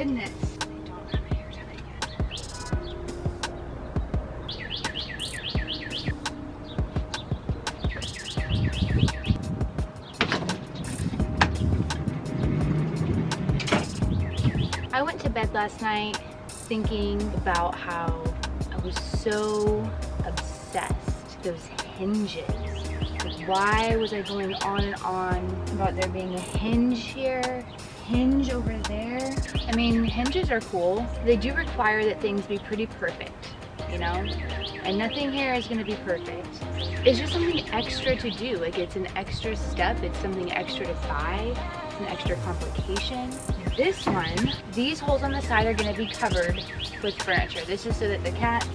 goodness. I don't have a hair tie again. I went to bed last night thinking about how I was so obsessed. Those hinges. Like, why was I going on and on about there being a hinge here, hinge over there? I mean, hinges are cool. They do require that things be pretty perfect, you know? And nothing here is gonna be perfect. It's just something extra to do. Like, it's an extra step, it's something extra to buy, it's an extra complication. This one, these holes on the side are gonna be covered with furniture. This is so that the cats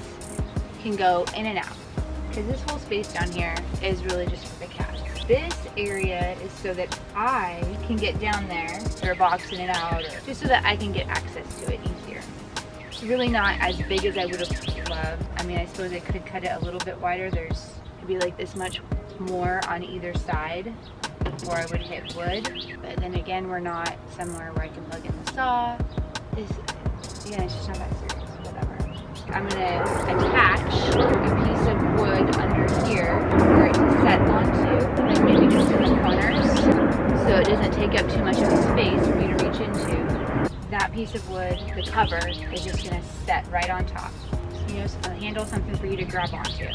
can go in and out. Because this whole space down here is really just for the cats. This area is so that I can get down there, or box in and out, or just so that I can get access to it easier. It's really not as big as I would have loved. I mean, I suppose I could cut it a little bit wider. There's could be like this much more on either side before I would hit wood. But then again, we're not somewhere where I can plug in the saw. Yeah, it's just not that serious. Whatever. I'm gonna attach a piece of wood under here for it to set onto, like maybe just in the corners, so it doesn't take up too much of a space for me to reach into. That piece of wood, the cover, is just gonna set right on top. So, you know, a handle, something for you to grab onto.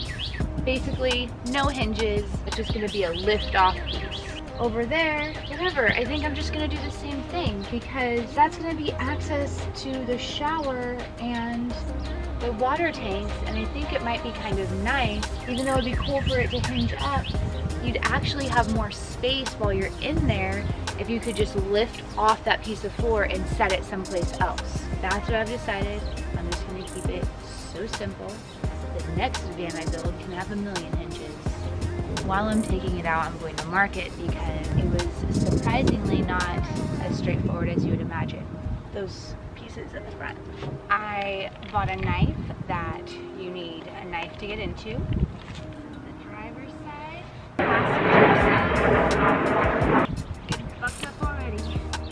Basically, no hinges. It's just gonna be a lift-off piece. Over there, whatever, I think I'm just gonna do the same thing because that's gonna be access to the shower and the water tanks, and I think it might be kind of nice, even though it'd be cool for it to hinge up, you'd actually have more space while you're in there if you could just lift off that piece of floor and set it someplace else. That's what I've decided. I'm just gonna keep it so simple. The next van I build can have 1,000,000 hinges. While I'm taking it out, I'm going to mark it because it was surprisingly not as straightforward as you would imagine. Those pieces at the front. I bought a knife that you need a knife to get into. The driver's side, passenger side. Getting fucked up already.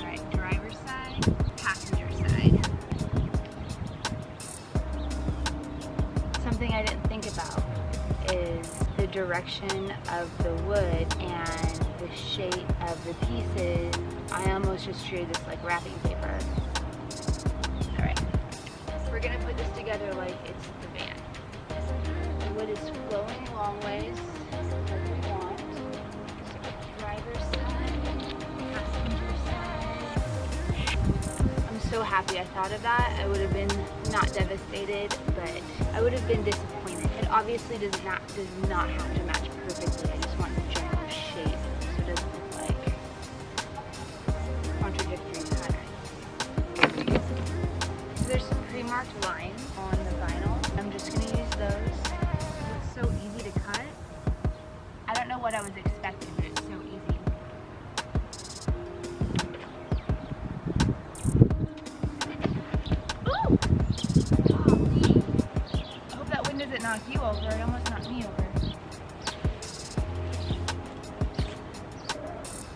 Alright, driver's side, passenger side. Something I didn't think about is the direction of the wood and the shape of the pieces. I almost just treated this like wrapping paper. Alright, we're gonna put this together like it's the van. The wood is flowing long ways, like we want. Driver's side, passenger side. I'm so happy I thought of that. I would have been not devastated, but I would have been disappointed. It obviously does not have to match perfectly. I just want the general shape so it doesn't look like contradictory patterns. So there's some pre-marked lines on the vinyl. I'm just going to use those. It's so easy to cut. I don't know what I was expecting, but it's so easy. Ooh! Golly. I hope that wind doesn't knock you over. It almost knocked me over.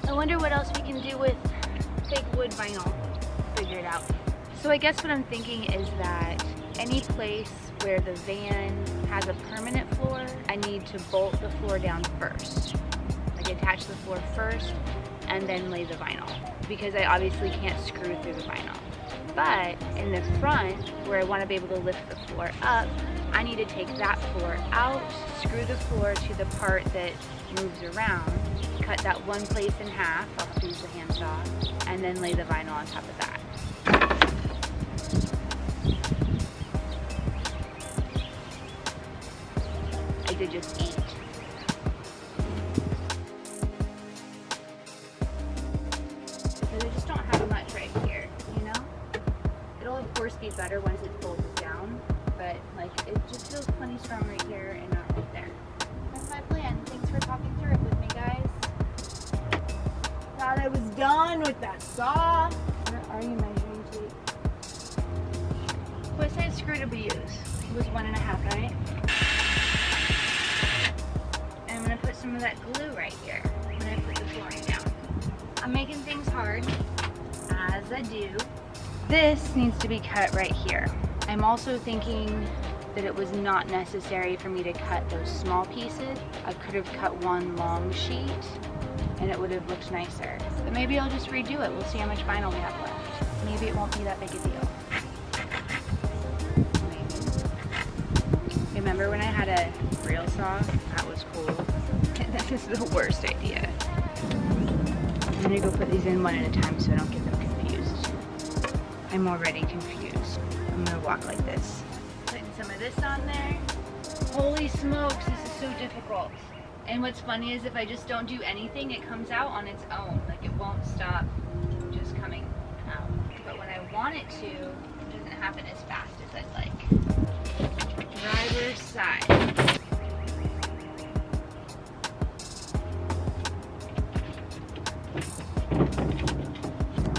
I wonder what else we can do with fake wood vinyl. Figure it out. So I guess what I'm thinking is that any place where the van has a permanent floor, I need to bolt the floor down first. Like attach the floor first and then lay the vinyl, because I obviously can't screw through the vinyl. But in the front, where I want to be able to lift the floor up, I need to take that floor out, screw the floor to the part that moves around, cut that one place in half, I'll have to use the handsaw, and then lay the vinyl on top of that. I could just eat. Because I just don't have much right here, you know? It'll of course be better once it's bolted down, but like it just feels plenty strong right here and not right there. That's my plan. Thanks for talking through it with me, guys. Thought I was done with that saw. Where are you measuring tape? What size screw did we use? It was 1.5, right? And I'm gonna put some of that glue right here when I put the flooring down. I'm making things hard, as I do. This needs to be cut right here. I'm also thinking that it was not necessary for me to cut those small pieces. I could have cut one long sheet and it would have looked nicer. But maybe I'll just redo it. We'll see how much vinyl we have left. Maybe it won't be that big a deal. Maybe. Remember when I had a rail saw? That was cool. This is the worst idea. I'm gonna go put these in one at a time so I don't get them confused. I'm already confused. I'm gonna walk like this. Putting some of this on there. Holy smokes, this is so difficult. And what's funny is if I just don't do anything, it comes out on its own. Like it won't stop just coming out. But when I want it to, it doesn't happen as fast as I'd like. Driver's side.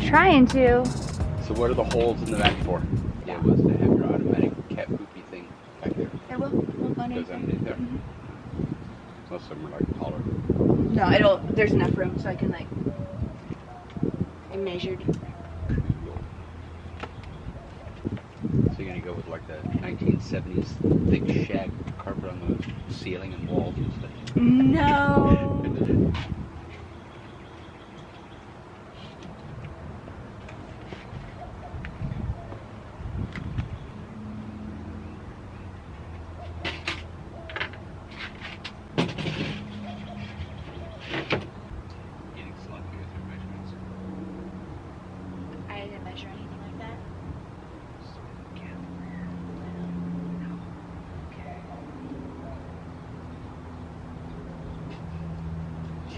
Trying to. So what are the holes in the back for? Yeah, it was to have your automatic cat poopy thing back there. We'll go Goes underneath there. Mm-hmm. Most of them are like taller. No, there's enough room so I can like, I measured. So you're gonna go with like the 1970s thick shag carpet on the ceiling and walls and stuff? No.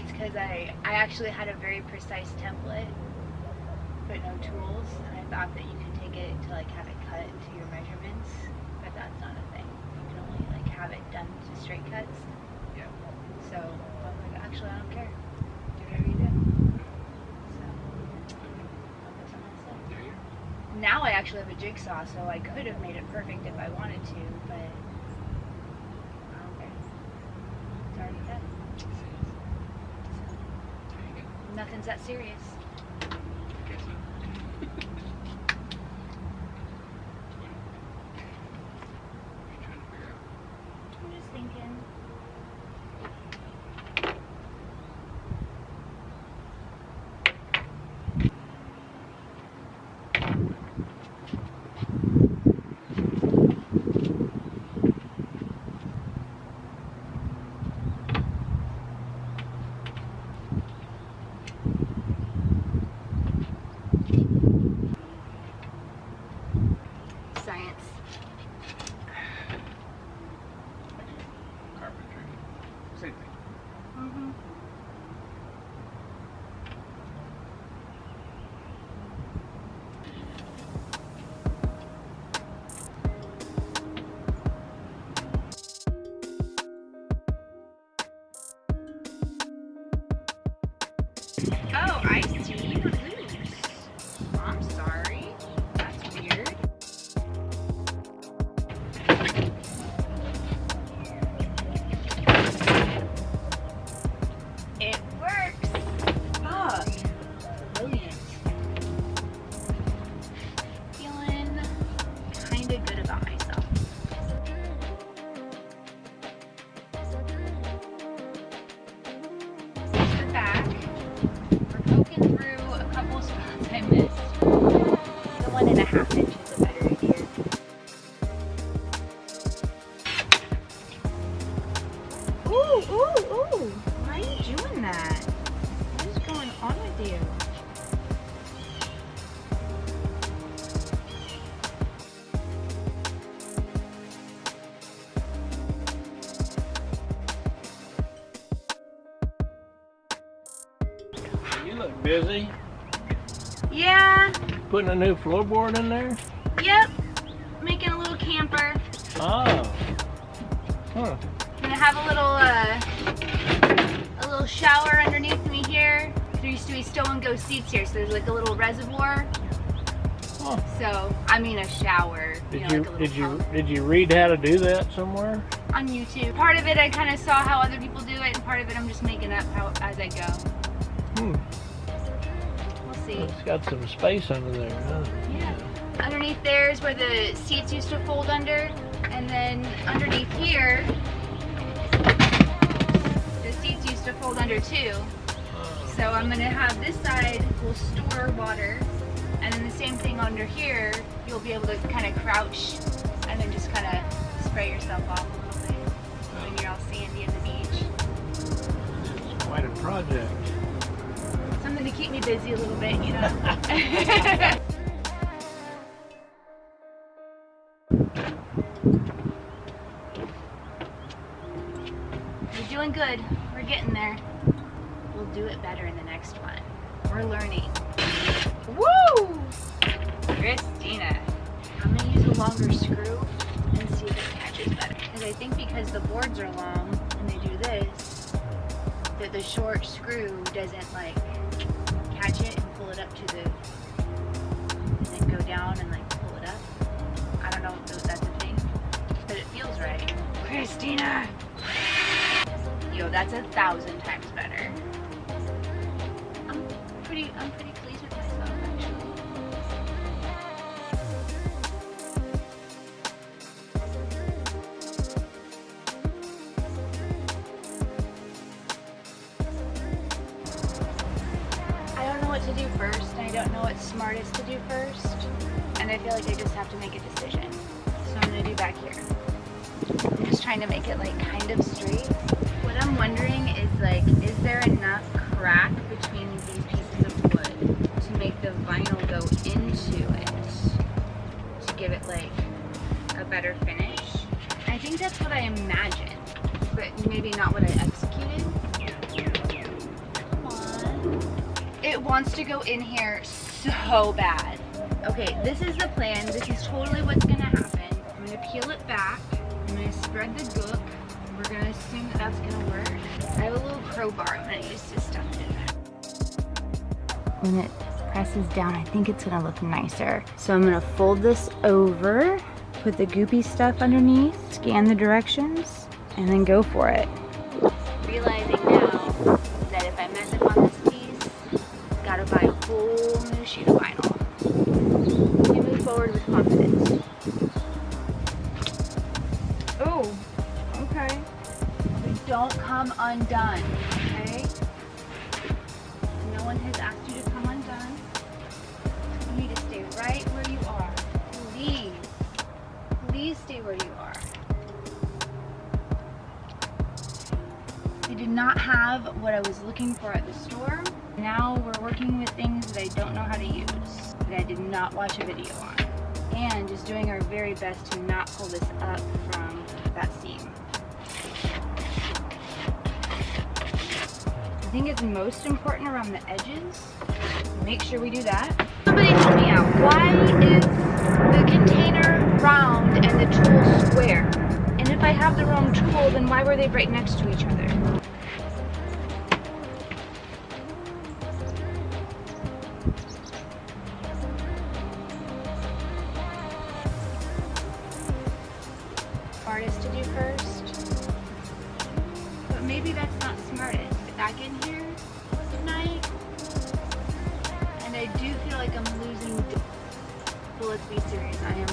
Because I actually had a very precise template, but no tools, and I thought that you could take it to like have it cut to your measurements, but that's not a thing. You can only like have it done to straight cuts. Yeah. So I was like, actually, I don't care. Do whatever you do. So that's what I said. There you go. Now I actually have a jigsaw, so I could have made it perfect if I wanted to, but I don't care. It's already done. Nothing's that serious. I'm just thinking. Oh, I see. You're loose. I'm sorry. That's weird. It works. Fuck. Brilliant. Feeling kind of good about myself. This is the back. Poking through a couple spots I missed. The 1.5 inch is a better idea. Ooh, ooh, ooh. Why are you doing that? What is going on with you? You look busy. Yeah. Putting a new floorboard in there? Yep. Making a little camper. Oh. Huh. Gonna have a little shower underneath me here. There used to be stow and go seats here, so there's like a little reservoir. Huh. So I mean a shower. Did like a little pump. did you read how to do that somewhere? On YouTube. Part of it I kind of saw how other people do it, and part of it I'm just making up as I go. Hmm. We'll see. Let's It's got some space under there, huh? Yeah. Underneath there is where the seats used to fold under, and then underneath here, the seats used to fold under too. So I'm gonna have this side will store water, and then the same thing under here, you'll be able to kind of crouch and then just kind of spray yourself off a little bit when you're all sandy at the beach. It's quite a project. Something to keep me busy a little bit, you know. We're doing good. We're getting there. We'll do it better in the next one. We're learning. Woo! Christina. I'm gonna use a longer screw and see if it catches better. Because I think because the boards are long and they do this, that the short screw doesn't like catch it and pull it up to the, and then go down and like pull it up. I don't know if that's a thing, but it feels right. Christina! Yo, that's 1,000 times better. I'm pretty pleased with myself actually. I don't know what to do first, and I don't know what's smartest to do first, and I feel like I just have to make a decision. So I'm gonna do back here. I'm just trying to make it like kind of straight. What I'm wondering is like, is there enough crack between these pieces of wood to make the vinyl go into it to give it like a better finish? I think that's what I imagined, but maybe not what I executed. Come on. It wants to go in here so bad. Okay, this is the plan. This is totally what's gonna happen. I'm gonna peel it back. I'm gonna spread the gook. We're gonna assume that that's gonna work. I have a little crowbar I'm gonna use to stuff it in. When it presses down, I think it's gonna look nicer. So I'm gonna fold this over, put the goopy stuff underneath, scan the directions, and then go for it. Realizing now that if I mess up on this piece, gotta buy a whole new sheet of vinyl. You move forward with confidence. Oh, okay. Don't come undone, okay? No one has asked you to come undone. You need to stay right where you are. Please. Please stay where you are. I did not have what I was looking for at the store. Now we're working with things that I don't know how to use, that I did not watch a video on. And just doing our very best to not pull this up from that seam. I think it's most important around the edges. Make sure we do that. Somebody help me out. Why is the container round and the tool square? And if I have the wrong tool, then why were they right next to each other? Hardest to do first. But maybe that's not smartest. Get back in here tonight. And I do feel like I'm losing. But let's be serious. I am.